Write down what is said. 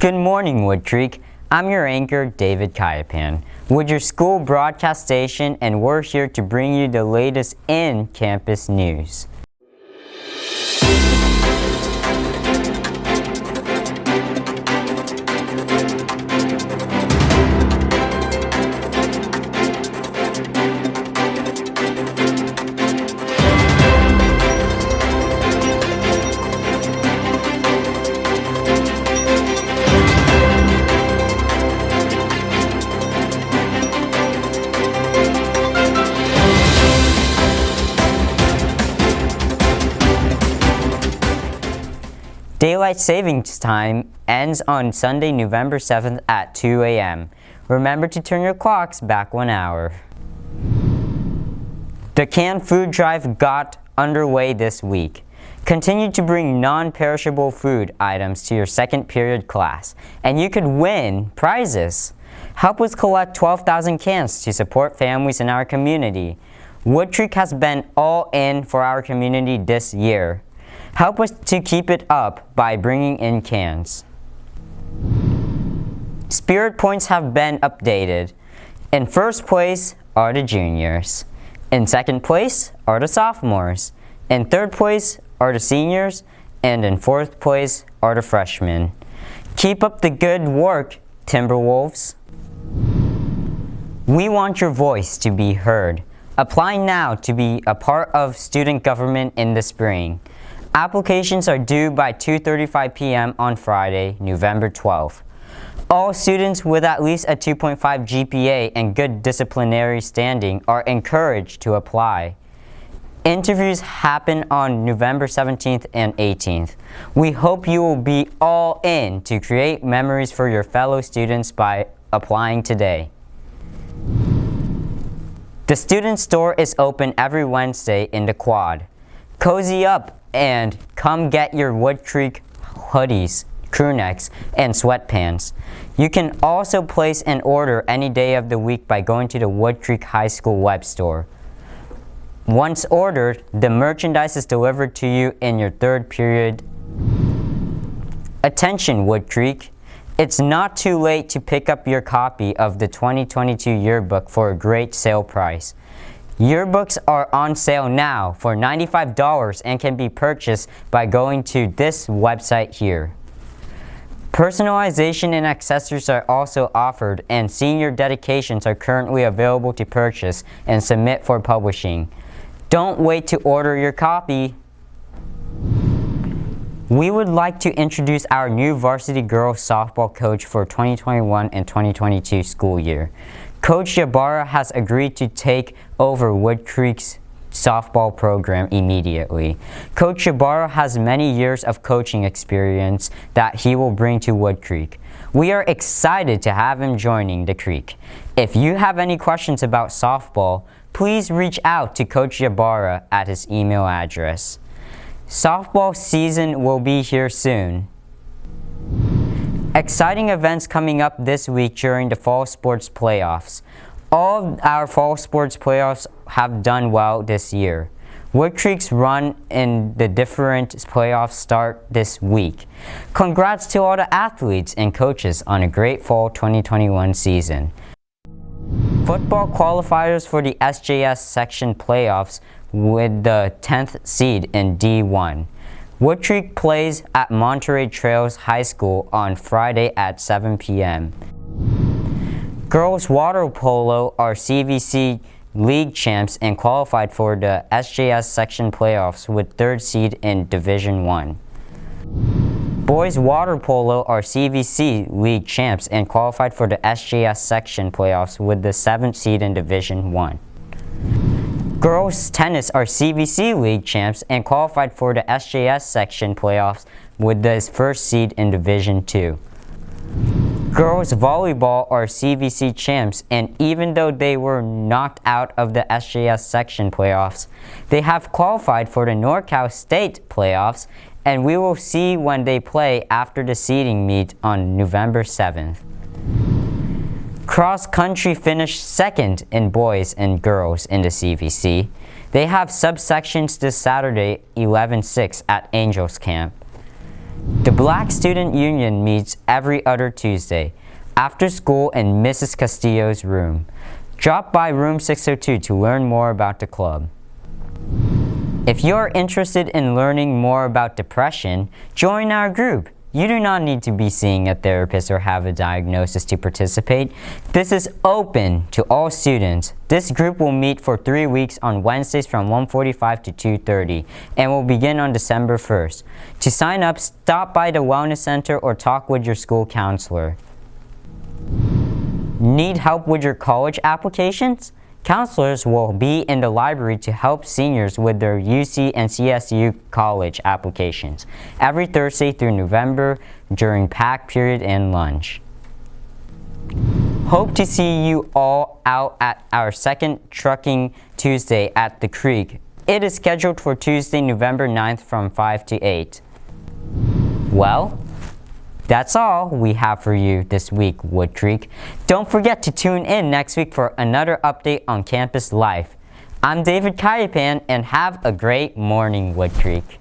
Good morning, Wood Creek. I'm your anchor, David Cayapan, with your school broadcast station, and we're here to bring you the latest in campus news. Daylight savings time ends on Sunday, November 7th at 2 a.m. Remember to turn your clocks back 1 hour. The canned food drive got underway this week. Continue to bring non-perishable food items to your second period class, and you could win prizes. Help us collect 12,000 cans to support families in our community. Wood Creek has been all in for our community this year. Help us to keep it up by bringing in cans. Spirit points have been updated. In first place are the juniors. In second place are the sophomores. In third place are the seniors. And in fourth place are the freshmen. Keep up the good work, Timberwolves. We want your voice to be heard. Apply now to be a part of student government in the spring. Applications are due by 2:35 p.m. on Friday, November 12th. All students with at least a 2.5 GPA and good disciplinary standing are encouraged to apply. Interviews happen on November 17th and 18th. We hope you will be all in to create memories for your fellow students by applying today. The student store is open every Wednesday in the quad. Cozy up and come get your Wood Creek hoodies, crew necks, and sweatpants. You can also place an order any day of the week by going to the Wood Creek High School web store. Once ordered, the merchandise is delivered to you in your third period. Attention, Wood Creek! It's not too late to pick up your copy of the 2022 yearbook for a great sale price. Yearbooks are on sale now for $95 and can be purchased by going to this website here. Personalization and accessories are also offered, and senior dedications are currently available to purchase and submit for publishing. Don't wait to order your copy. We would like to introduce our new varsity girls softball coach for 2021 and 2022 school year. Coach Ybarra has agreed to take over Wood Creek's softball program immediately. Coach Ybarra has many years of coaching experience that he will bring to Wood Creek. We are excited to have him joining the Creek. If you have any questions about softball, please reach out to Coach Ybarra at his email address. Softball season will be here soon. Exciting events coming up this week during the fall sports playoffs. All of our fall sports playoffs have done well this year. Wood Creek's run in the different playoffs start this week. Congrats to all the athletes and coaches on a great fall 2021 season. Football qualifiers for the SJS section playoffs with the 10th seed in D1. Wood Creek plays at Monterey Trails High School on Friday at 7 p.m. Girls water polo are CVC league champs and qualified for the SJS section playoffs with 3rd seed in Division 1. Boys water polo are CVC league champs and qualified for the SJS section playoffs with the 7th seed in Division 1. Girls tennis are CVC league champs and qualified for the SJS section playoffs with the 1st seed in Division 2. Girls volleyball are CVC champs, and even though they were knocked out of the SJS section playoffs, they have qualified for the NorCal State playoffs, and we will see when they play after the seeding meet on November 7th. Cross country finished 2nd in boys and girls in the CVC. They have subsections this Saturday, 11-6 at Angels Camp. The Black Student Union meets every other Tuesday, after school in Mrs. Castillo's room. Drop by room 602 to learn more about the club. If you're interested in learning more about depression, join our group. You do not need to be seeing a therapist or have a diagnosis to participate. This is open to all students. This group will meet for 3 weeks on Wednesdays from 1:45 to 2:30 and will begin on December 1st. To sign up, stop by the Wellness Center or talk with your school counselor. Need help with your college applications? Counselors will be in the library to help seniors with their UC and CSU college applications every Thursday through November during PAC period and lunch. Hope to see you all out at our second Trucking Tuesday at the Creek. It is scheduled for Tuesday, November 9th from 5 to 8. Well, that's all we have for you this week, Wood Creek. Don't forget to tune in next week for another update on campus life. I'm David Cayapan, and have a great morning, Wood Creek.